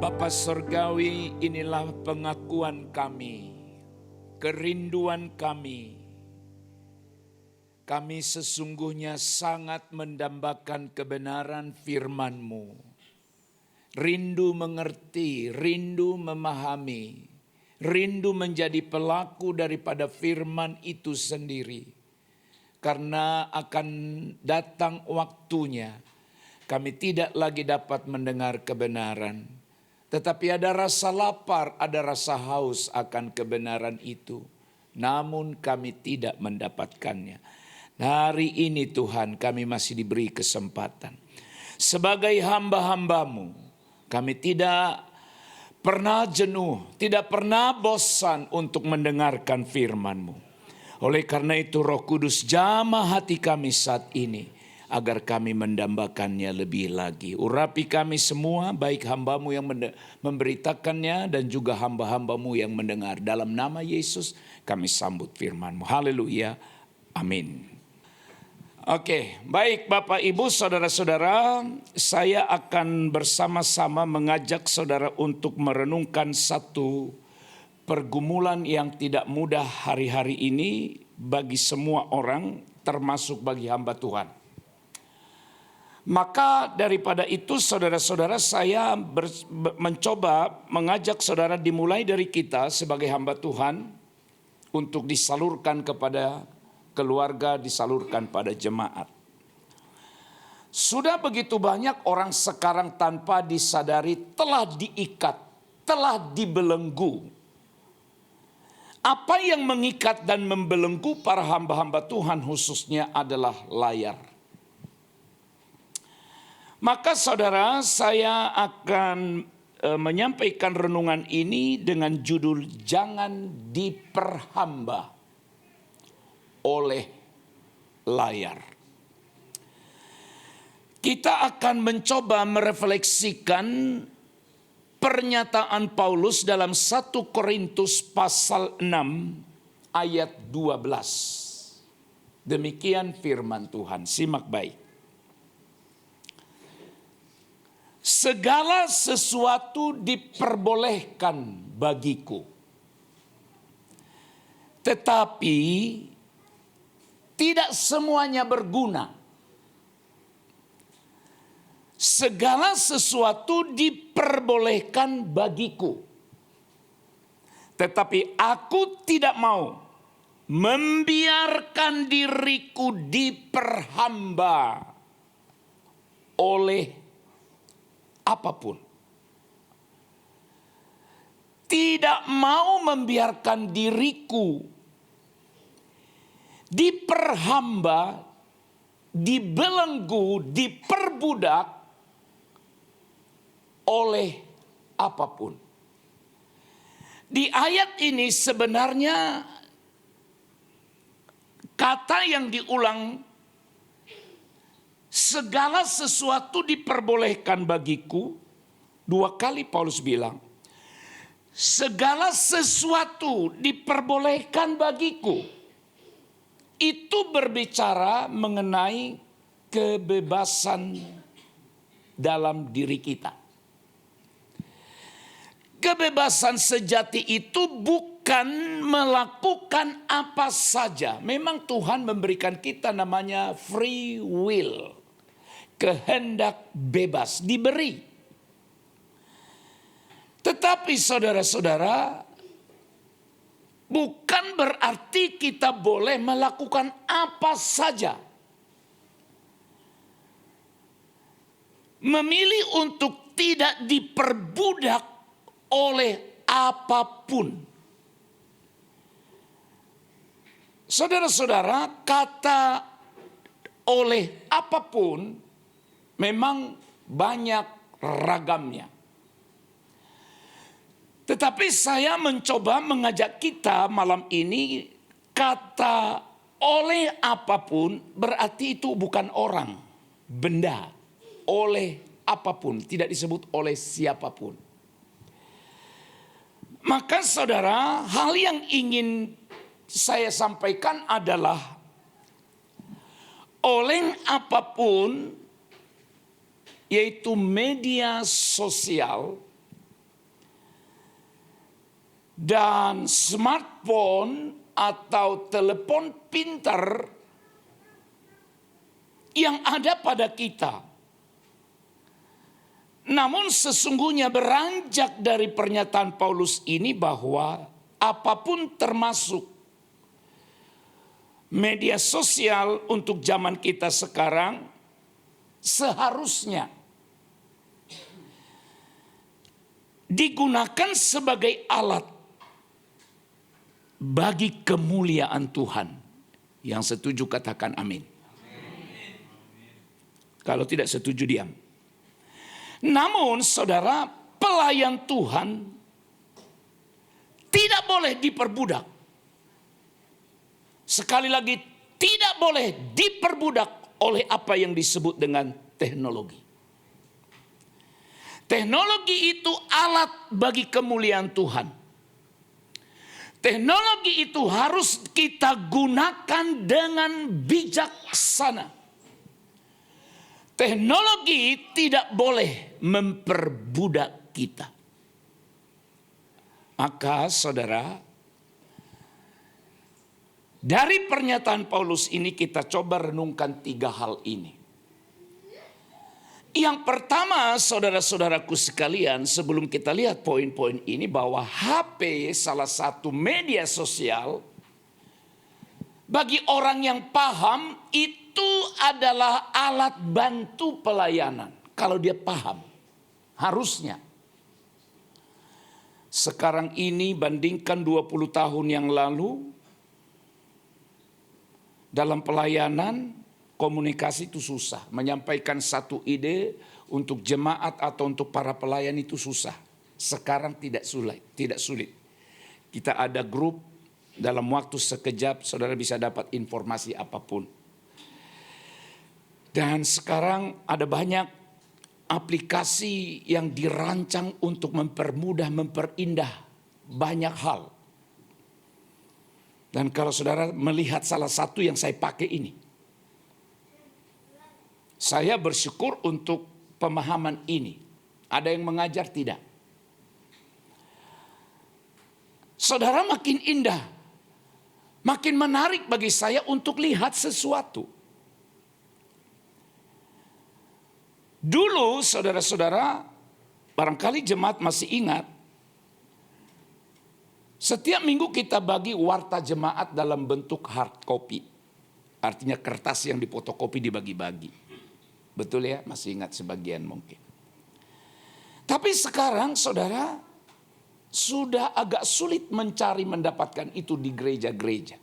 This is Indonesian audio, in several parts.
Bapa Surgawi, inilah pengakuan kami, kerinduan kami. Kami sesungguhnya sangat mendambakan kebenaran firman-Mu. Rindu mengerti, rindu memahami, rindu menjadi pelaku daripada firman itu sendiri. Karena akan datang waktunya, kami tidak lagi dapat mendengar kebenaran. Tetapi ada rasa lapar, ada rasa haus akan kebenaran itu. Namun kami tidak mendapatkannya. Hari ini Tuhan kami masih diberi kesempatan. Sebagai hamba-hamba-Mu, kami tidak pernah jenuh, tidak pernah bosan untuk mendengarkan firman-Mu. Oleh karena itu Roh Kudus jamah hati kami saat ini, agar kami mendambakannya lebih lagi. Urapi kami semua, baik hamba-Mu yang memberitakannya dan juga hamba-hamba-Mu yang mendengar. Dalam nama Yesus kami sambut firman-Mu. Haleluya. Amin. Oke, baik Bapak Ibu Saudara-saudara, saya akan bersama-sama mengajak saudara untuk merenungkan satu pergumulan yang tidak mudah hari-hari ini bagi semua orang, termasuk bagi hamba Tuhan. Maka daripada itu saudara-saudara, saya mencoba mengajak saudara dimulai dari kita sebagai hamba Tuhan untuk disalurkan kepada keluarga, disalurkan pada jemaat. Sudah begitu banyak orang sekarang tanpa disadari telah diikat, telah dibelenggu. Apa yang mengikat dan membelenggu para hamba-hamba Tuhan khususnya adalah layar. Maka saudara, saya akan menyampaikan renungan ini dengan judul Jangan Diperhamba oleh Layar. Kita akan mencoba merefleksikan pernyataan Paulus dalam 1 Korintus pasal 6 ayat 12. Demikian firman Tuhan, simak baik. Segala sesuatu diperbolehkan bagiku, tetapi tidak semuanya berguna. Segala sesuatu diperbolehkan bagiku, tetapi aku tidak mau membiarkan diriku diperhamba oleh apapun. Tidak mau membiarkan diriku diperhamba, dibelenggu, diperbudak oleh apapun. Di ayat ini sebenarnya kata yang diulang, segala sesuatu diperbolehkan bagiku. Dua kali Paulus bilang, segala sesuatu diperbolehkan bagiku. Itu berbicara mengenai kebebasan dalam diri kita. Kebebasan sejati itu bukan melakukan apa saja. Memang Tuhan memberikan kita namanya free will. Kehendak bebas diberi. Tetapi saudara-saudara, bukan berarti kita boleh melakukan apa saja. Memilih untuk tidak diperbudak oleh apapun. Saudara-saudara, kata oleh apapun memang banyak ragamnya. Tetapi saya mencoba mengajak kita malam ini, kata oleh apapun berarti itu bukan orang, benda. Oleh apapun, tidak disebut oleh siapapun. Maka saudara, hal yang ingin saya sampaikan adalah oleh apapun, yaitu media sosial, dan smartphone atau telepon pintar yang ada pada kita. Namun sesungguhnya beranjak dari pernyataan Paulus ini bahwa apapun termasuk media sosial untuk zaman kita sekarang seharusnya digunakan sebagai alat bagi kemuliaan Tuhan. Yang setuju katakan amin. Kalau tidak setuju diam. Namun saudara, pelayan Tuhan tidak boleh diperbudak. Sekali lagi, tidak boleh diperbudak oleh apa yang disebut dengan teknologi. Teknologi itu alat bagi kemuliaan Tuhan. Teknologi itu harus kita gunakan dengan bijaksana. Teknologi tidak boleh memperbudak kita. Maka saudara, dari pernyataan Paulus ini kita coba renungkan 3 hal ini. Yang pertama, saudara-saudaraku sekalian, sebelum kita lihat poin-poin ini, bahwa HP salah satu media sosial bagi orang yang paham itu adalah alat bantu pelayanan. Kalau dia paham, harusnya. Sekarang ini bandingkan 20 tahun yang lalu, dalam pelayanan komunikasi itu susah. Menyampaikan satu ide untuk jemaat atau untuk para pelayan itu susah. Sekarang tidak sulit. Kita ada grup, dalam waktu sekejap saudara bisa dapat informasi apapun. Dan sekarang ada banyak aplikasi yang dirancang untuk mempermudah, memperindah banyak hal. Dan kalau saudara melihat salah satu yang saya pakai ini, saya bersyukur untuk pemahaman ini. Ada yang mengajar? Tidak. Saudara, makin indah, makin menarik bagi saya untuk lihat sesuatu. Dulu saudara-saudara, barangkali jemaat masih ingat, setiap minggu kita bagi warta jemaat dalam bentuk hard copy. Artinya kertas yang difotokopi dibagi-bagi. Betul ya, masih ingat sebagian mungkin. Tapi sekarang saudara, sudah agak sulit mendapatkan itu di gereja-gereja.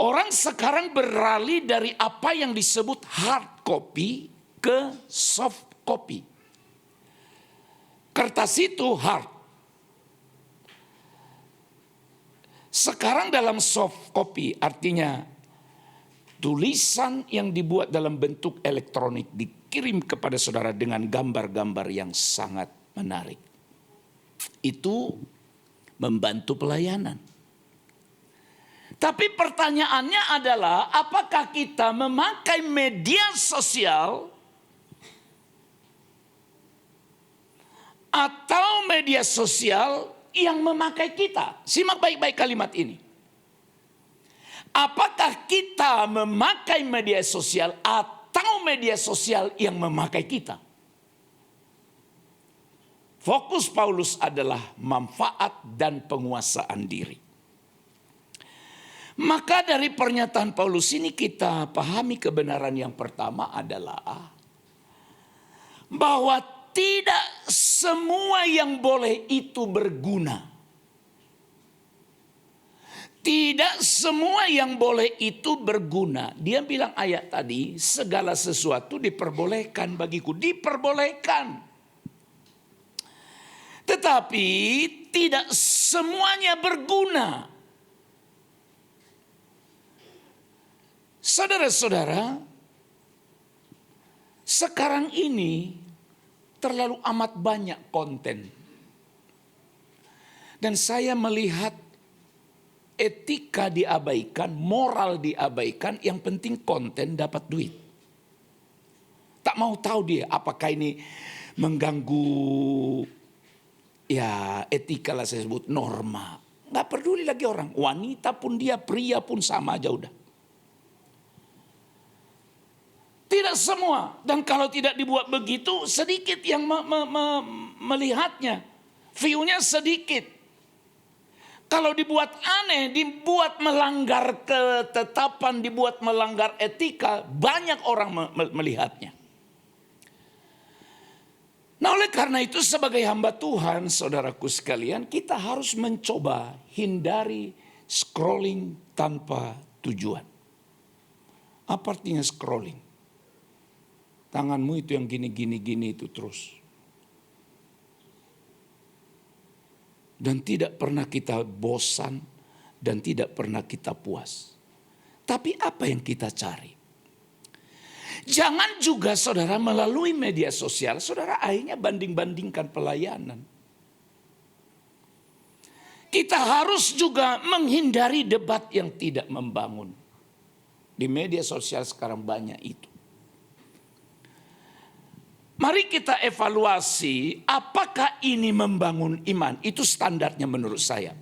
Orang sekarang beralih dari apa yang disebut hard copy ke soft copy. Kertas itu hard. Sekarang dalam soft copy artinya tulisan yang dibuat dalam bentuk elektronik dikirim kepada saudara dengan gambar-gambar yang sangat menarik. Itu membantu pelayanan. Tapi pertanyaannya adalah, apakah kita memakai media sosial atau media sosial yang memakai kita? Simak baik-baik kalimat ini. Apakah kita memakai media sosial atau media sosial yang memakai kita? Fokus Paulus adalah manfaat dan penguasaan diri. Maka dari pernyataan Paulus ini kita pahami kebenaran yang pertama adalah bahwa tidak semua yang boleh itu berguna. Tidak semua yang boleh itu berguna. Dia bilang ayat tadi, segala sesuatu diperbolehkan bagiku. Diperbolehkan. Tetapi tidak semuanya berguna. Saudara-saudara, sekarang ini terlalu amat banyak konten. Dan saya melihat etika diabaikan, moral diabaikan, yang penting konten dapat duit. Tak mau tahu dia apakah ini mengganggu ya etika lah saya sebut, norma. Nggak peduli lagi orang, wanita pun dia, pria pun sama aja udah. Tidak semua, dan kalau tidak dibuat begitu sedikit yang melihatnya. View-nya sedikit. Kalau dibuat aneh, dibuat melanggar ketetapan, dibuat melanggar etika, banyak orang melihatnya. Nah, oleh karena itu sebagai hamba Tuhan, saudaraku sekalian, kita harus mencoba hindari scrolling tanpa tujuan. Apa artinya scrolling? Tanganmu itu yang gini itu terus. Dan tidak pernah kita bosan dan tidak pernah kita puas. Tapi apa yang kita cari? Jangan juga saudara melalui media sosial, saudara akhirnya banding-bandingkan pelayanan. Kita harus juga menghindari debat yang tidak membangun. Di media sosial sekarang banyak itu. Mari kita evaluasi apakah ini membangun iman. Itu standarnya menurut saya.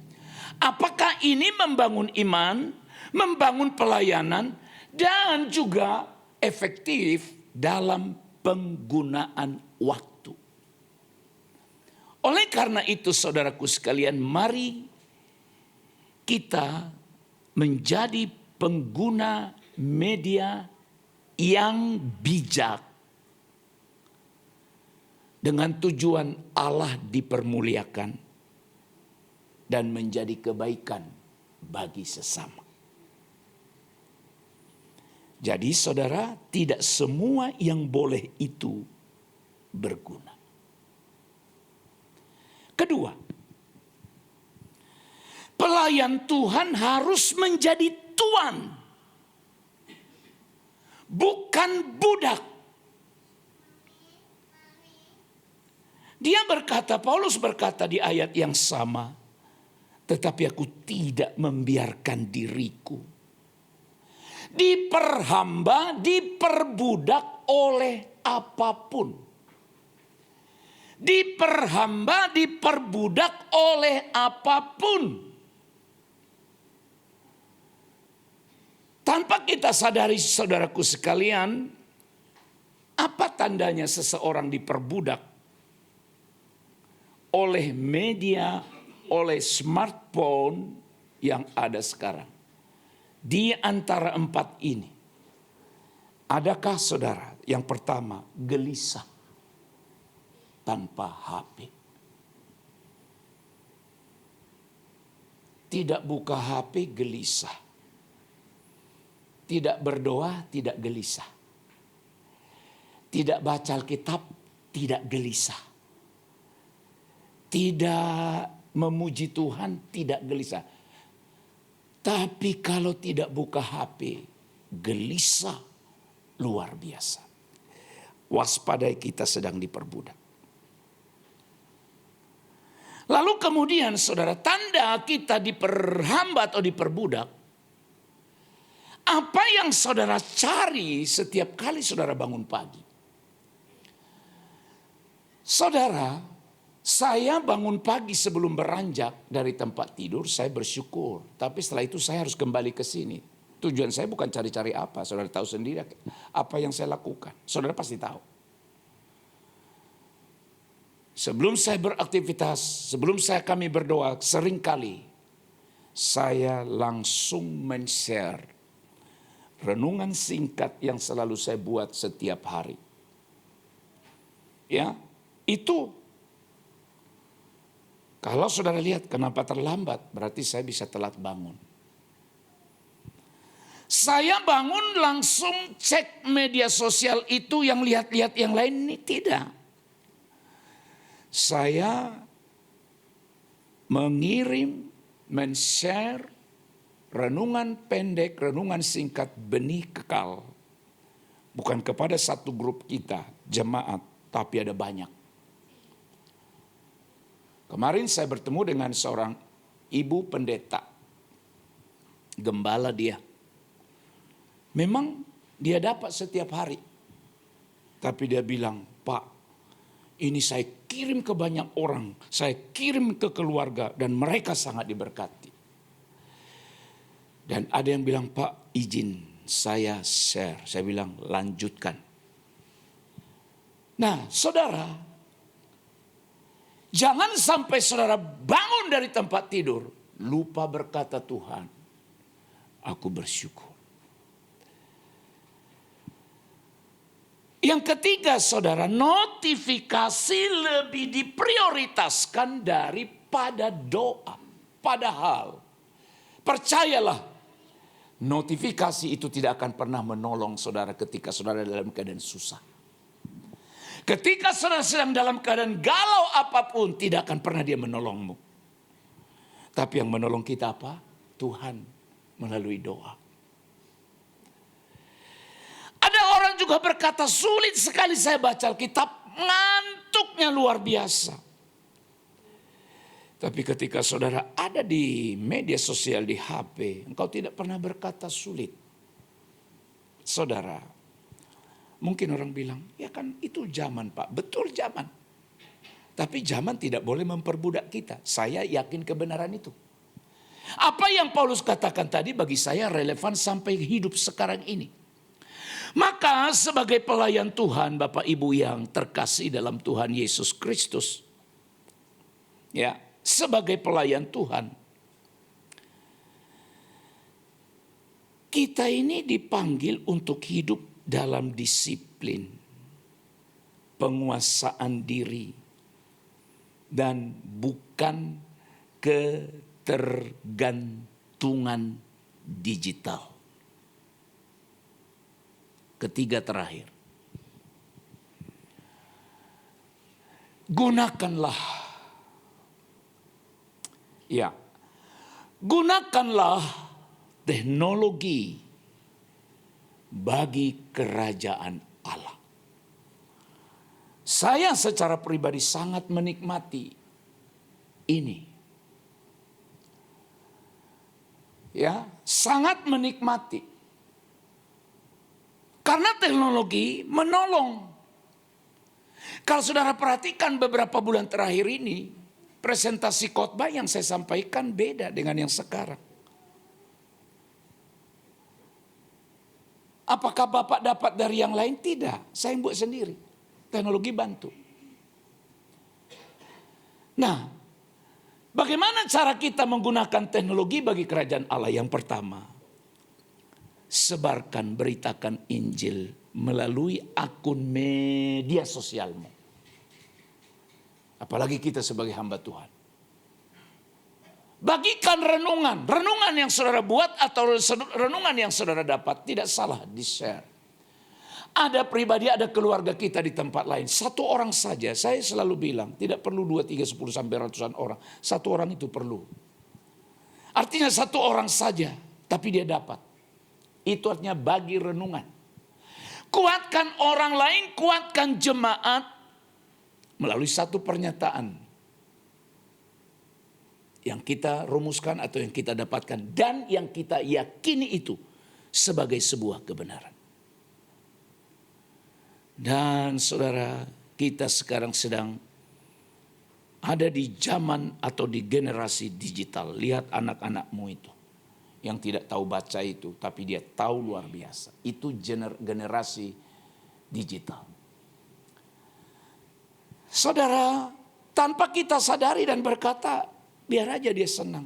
Apakah ini membangun iman, membangun pelayanan, dan juga efektif dalam penggunaan waktu. Oleh karena itu saudaraku sekalian, mari kita menjadi pengguna media yang bijak. Dengan tujuan Allah dipermuliakan dan menjadi kebaikan bagi sesama. Jadi saudara, tidak semua yang boleh itu berguna. Kedua, pelayan Tuhan harus menjadi tuan, bukan budak. Dia berkata, Paulus berkata di ayat yang sama, tetapi aku tidak membiarkan diriku diperhamba, diperbudak oleh apapun. Diperhamba, diperbudak oleh apapun. Tanpa kita sadari saudaraku sekalian, apa tandanya seseorang diperbudak oleh media, oleh smartphone yang ada sekarang? Di antara empat ini, adakah saudara yang pertama gelisah tanpa HP? Tidak buka HP gelisah. Tidak berdoa tidak gelisah. Tidak baca Alkitab tidak gelisah. Tidak memuji Tuhan tidak gelisah. Tapi kalau tidak buka HP, gelisah luar biasa. Waspadai, kita sedang diperbudak. Lalu kemudian saudara, tanda kita diperhamba atau diperbudak. Apa yang saudara cari setiap kali saudara bangun pagi? Saudara, saya bangun pagi sebelum beranjak dari tempat tidur, saya bersyukur. Tapi setelah itu saya harus kembali ke sini. Tujuan saya bukan cari-cari apa, saudara tahu sendiri apa yang saya lakukan. Saudara pasti tahu. Sebelum saya beraktivitas, sebelum kami berdoa, seringkali saya langsung men-share renungan singkat yang selalu saya buat setiap hari. Ya, itu kalau saudara lihat kenapa terlambat, berarti saya bisa telat bangun. Saya bangun langsung cek media sosial itu, yang lihat-lihat yang lain ini tidak. Saya mengirim, men-share renungan pendek, renungan singkat benih kekal. Bukan kepada satu grup kita, jemaat, tapi ada banyak. Kemarin saya bertemu dengan seorang ibu pendeta, gembala dia. Memang dia dapat setiap hari. Tapi dia bilang, Pak, Ini saya kirim ke banyak orang, saya kirim ke keluarga dan mereka sangat diberkati. Dan ada yang bilang, Pak izin saya share. Saya bilang lanjutkan. Nah saudara, jangan sampai saudara bangun dari tempat tidur, lupa berkata Tuhan, aku bersyukur. Yang ketiga saudara, notifikasi lebih diprioritaskan daripada doa. Padahal, percayalah, notifikasi itu tidak akan pernah menolong saudara ketika saudara dalam keadaan susah. Ketika saudara sedang dalam keadaan galau apapun, tidak akan pernah dia menolongmu. Tapi yang menolong kita apa? Tuhan melalui doa. Ada orang juga berkata, sulit sekali saya baca Alkitab, ngantuknya luar biasa. Tapi ketika saudara ada di media sosial, di HP, engkau tidak pernah berkata sulit. Saudara, mungkin orang bilang, ya kan itu zaman Pak. Betul zaman. Tapi zaman tidak boleh memperbudak kita. Saya yakin kebenaran itu. Apa yang Paulus katakan tadi bagi saya relevan sampai hidup sekarang ini. Maka sebagai pelayan Tuhan, Bapak Ibu yang terkasih dalam Tuhan Yesus Kristus. Ya, sebagai pelayan Tuhan. Kita ini dipanggil untuk hidup dalam disiplin, penguasaan diri, dan bukan ketergantungan digital. Ketiga terakhir, gunakanlah teknologi bagi kerajaan Allah. Saya secara pribadi sangat menikmati ini. Ya, sangat menikmati. Karena teknologi menolong. Kalau saudara perhatikan beberapa bulan terakhir ini, presentasi khotbah yang saya sampaikan beda dengan yang sekarang. Apakah Bapak dapat dari yang lain? Tidak, saya buat sendiri. Teknologi bantu. Nah, bagaimana cara kita menggunakan teknologi bagi kerajaan Allah? Yang pertama, sebarkan, beritakan Injil melalui akun media sosialmu. Apalagi kita sebagai hamba Tuhan. Bagikan renungan yang saudara buat atau renungan yang saudara dapat, tidak salah di-share. Ada pribadi, ada keluarga kita di tempat lain. Satu orang saja, saya selalu bilang, tidak perlu 2, 3, 10 sampai ratusan orang. Satu orang itu perlu. Artinya satu orang saja, tapi dia dapat. Itu artinya bagi renungan. Kuatkan orang lain, kuatkan jemaat melalui satu pernyataan yang kita rumuskan atau yang kita dapatkan dan yang kita yakini itu sebagai sebuah kebenaran. Dan saudara, kita sekarang sedang ada di zaman atau di generasi digital. Lihat anak-anakmu itu. Yang tidak tahu baca itu, tapi dia tahu luar biasa. Itu generasi digital. Saudara, tanpa kita sadari dan berkata, biar aja dia senang.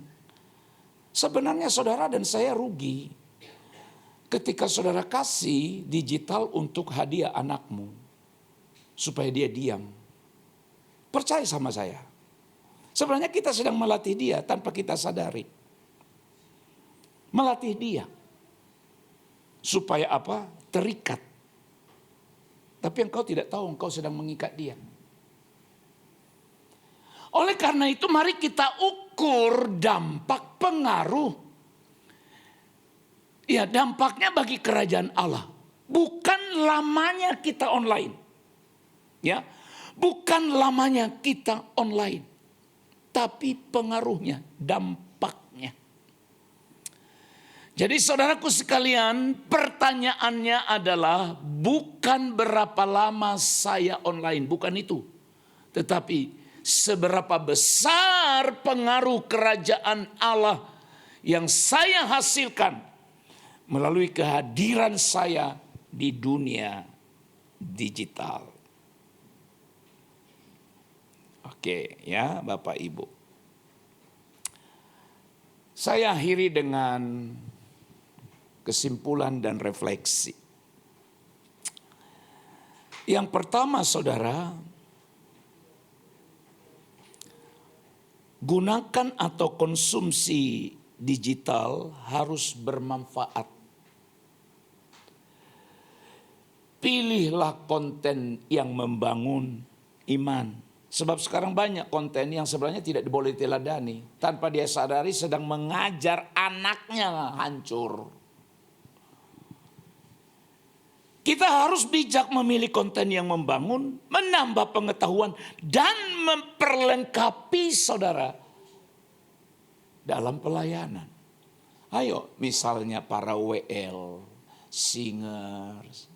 Sebenarnya saudara dan saya rugi. Ketika saudara kasih digital untuk hadiah anakmu. Supaya dia diam. Percaya sama saya. Sebenarnya kita sedang melatih dia tanpa kita sadari. Melatih dia. Supaya apa? Terikat. Tapi engkau tidak tahu engkau sedang mengikat dia. Oleh karena itu mari kita ukur dampak pengaruh. Ya, dampaknya bagi kerajaan Allah. Bukan lamanya kita online. Ya, bukan lamanya kita online. Tapi pengaruhnya, dampaknya. Jadi saudaraku sekalian, pertanyaannya adalah bukan berapa lama saya online, bukan itu. Tetapi seberapa besar pengaruh kerajaan Allah yang saya hasilkan melalui kehadiran saya di dunia digital. Oke ya Bapak Ibu. Saya akhiri dengan kesimpulan dan refleksi. Yang pertama saudara, gunakan atau konsumsi digital harus bermanfaat. Pilihlah konten yang membangun iman. Sebab sekarang banyak konten yang sebenarnya tidak boleh diteladani. Tanpa dia sadari sedang mengajar anaknya hancur. Kita harus bijak memilih konten yang membangun, menambah pengetahuan, dan memperlengkapi saudara dalam pelayanan. Ayo misalnya para WL, singers,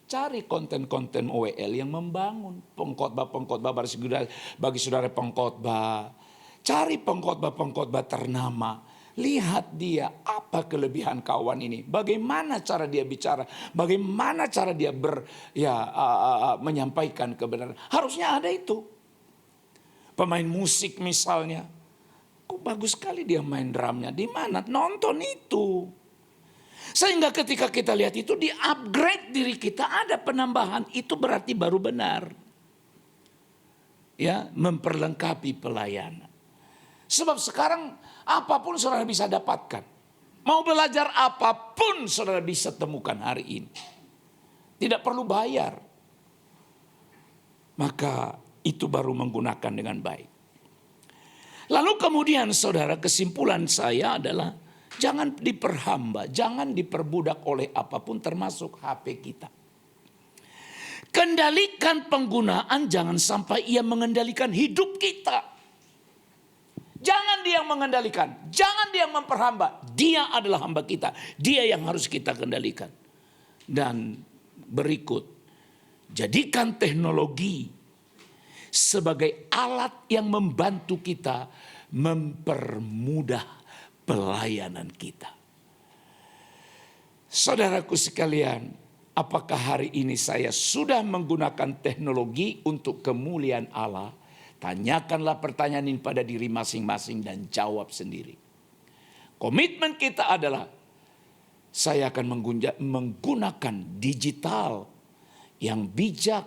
cari konten-konten WL yang membangun. Pengkhotbah-pengkhotbah bagi saudara pengkhotbah. Cari pengkhotbah-pengkhotbah ternama. Lihat dia, apa kelebihan kawan ini. Bagaimana cara dia bicara. Bagaimana cara dia menyampaikan kebenaran. Harusnya ada itu. Pemain musik misalnya. Kok bagus sekali dia main drumnya. Di mana? Nonton itu. Sehingga ketika kita lihat itu di upgrade diri kita, ada penambahan, itu berarti baru benar. Ya, memperlengkapi pelayanan. Sebab sekarang apapun saudara bisa dapatkan. Mau belajar apapun saudara bisa temukan hari ini. Tidak perlu bayar. Maka itu baru menggunakan dengan baik. Lalu kemudian saudara, kesimpulan saya adalah jangan diperhamba, jangan diperbudak oleh apapun termasuk HP kita. Kendalikan penggunaan, jangan sampai ia mengendalikan hidup kita. Jangan dia yang mengendalikan, jangan dia yang memperhamba. Dia adalah hamba kita, dia yang harus kita kendalikan. Dan berikut, jadikan teknologi sebagai alat yang membantu kita mempermudah pelayanan kita. Saudaraku sekalian, apakah hari ini saya sudah menggunakan teknologi untuk kemuliaan Allah? Tanyakanlah pertanyaan ini pada diri masing-masing dan jawab sendiri. Komitmen kita adalah saya akan menggunakan digital yang bijak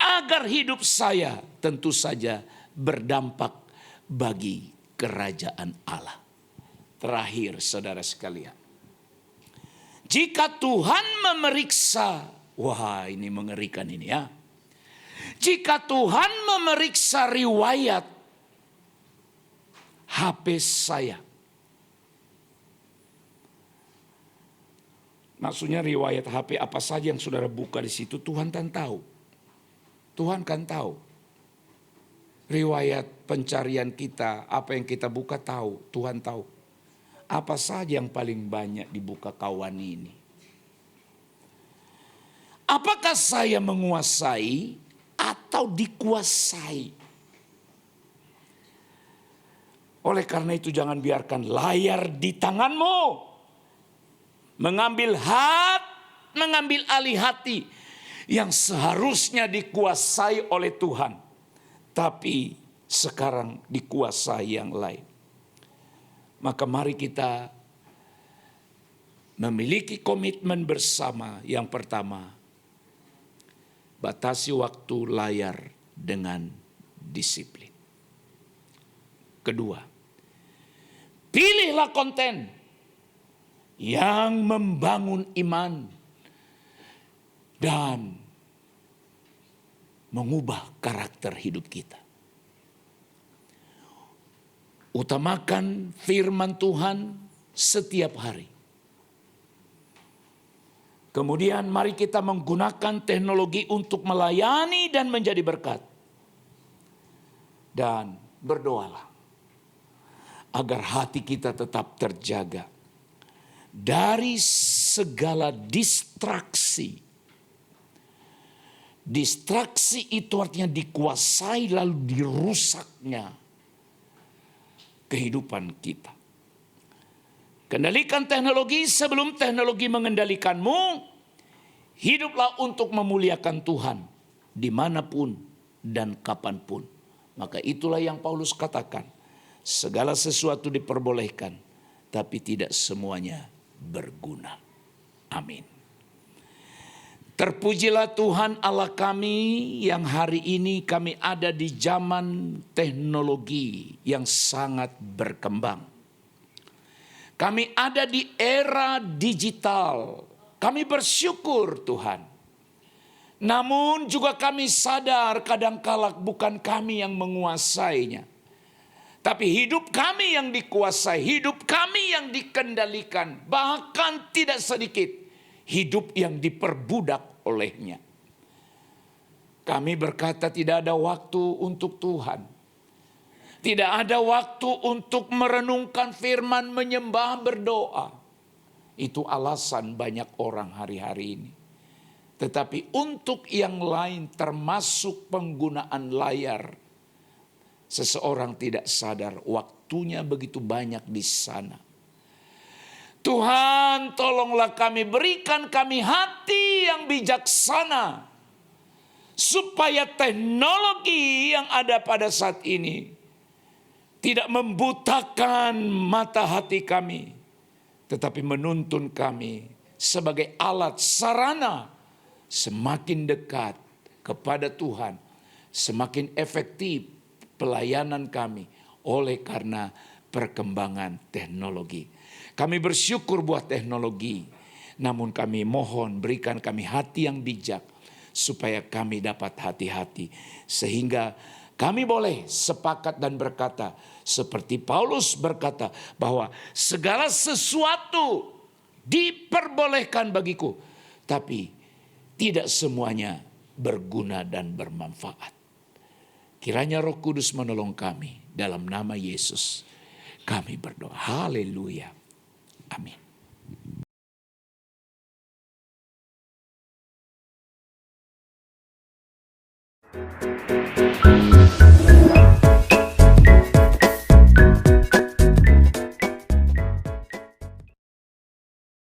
agar hidup saya tentu saja berdampak bagi kerajaan Allah. Terakhir saudara sekalian, jika Tuhan memeriksa, wah ini mengerikan ini ya. Jika Tuhan memeriksa riwayat HP saya, maksudnya riwayat HP apa saja yang saudara buka di situ, Tuhan kan tahu. Tuhan kan tahu. Riwayat pencarian kita, apa yang kita buka tahu, Tuhan tahu. Apa saja yang paling banyak dibuka kawan ini. Apakah saya menguasai atau dikuasai? Oleh karena itu jangan biarkan layar di tanganmu mengambil alih hati yang seharusnya dikuasai oleh Tuhan, tapi sekarang dikuasai yang lain. Maka mari kita memiliki komitmen bersama. Yang pertama, batasi waktu layar dengan disiplin. Kedua, pilihlah konten yang membangun iman dan mengubah karakter hidup kita. Utamakan firman Tuhan setiap hari. Kemudian mari kita menggunakan teknologi untuk melayani dan menjadi berkat. Dan berdoalah agar hati kita tetap terjaga dari segala distraksi, Distraksi itu artinya dikuasai lalu dirusaknya kehidupan kita. Kendalikan teknologi sebelum teknologi mengendalikanmu. Hiduplah untuk memuliakan Tuhan dimanapun dan kapanpun. Maka itulah yang Paulus katakan. Segala sesuatu diperbolehkan, tapi tidak semuanya berguna. Amin. Terpujilah Tuhan Allah kami yang hari ini kami ada di zaman teknologi yang sangat berkembang. Kami ada di era digital. Kami bersyukur Tuhan. Namun juga kami sadar kadangkala bukan kami yang menguasainya. Tapi hidup kami yang dikuasai, hidup kami yang dikendalikan. Bahkan tidak sedikit hidup yang diperbudak olehnya. Kami berkata tidak ada waktu untuk Tuhan. Tidak ada waktu untuk merenungkan firman, menyembah, berdoa. Itu alasan banyak orang hari-hari ini. Tetapi untuk yang lain termasuk penggunaan layar. Seseorang tidak sadar waktunya begitu banyak di sana. Tuhan tolonglah kami, berikan kami hati yang bijaksana. Supaya teknologi yang ada pada saat ini tidak membutakan mata hati kami. Tetapi menuntun kami sebagai alat sarana semakin dekat kepada Tuhan. Semakin efektif pelayanan kami oleh karena perkembangan teknologi. Kami bersyukur buat teknologi, namun kami mohon berikan kami hati yang bijak supaya kami dapat hati-hati. Sehingga kami boleh sepakat dan berkata seperti Paulus berkata bahwa segala sesuatu diperbolehkan bagiku. Tapi tidak semuanya berguna dan bermanfaat. Kiranya Roh Kudus menolong kami dalam nama Yesus. Kami berdoa. Haleluya. Amin.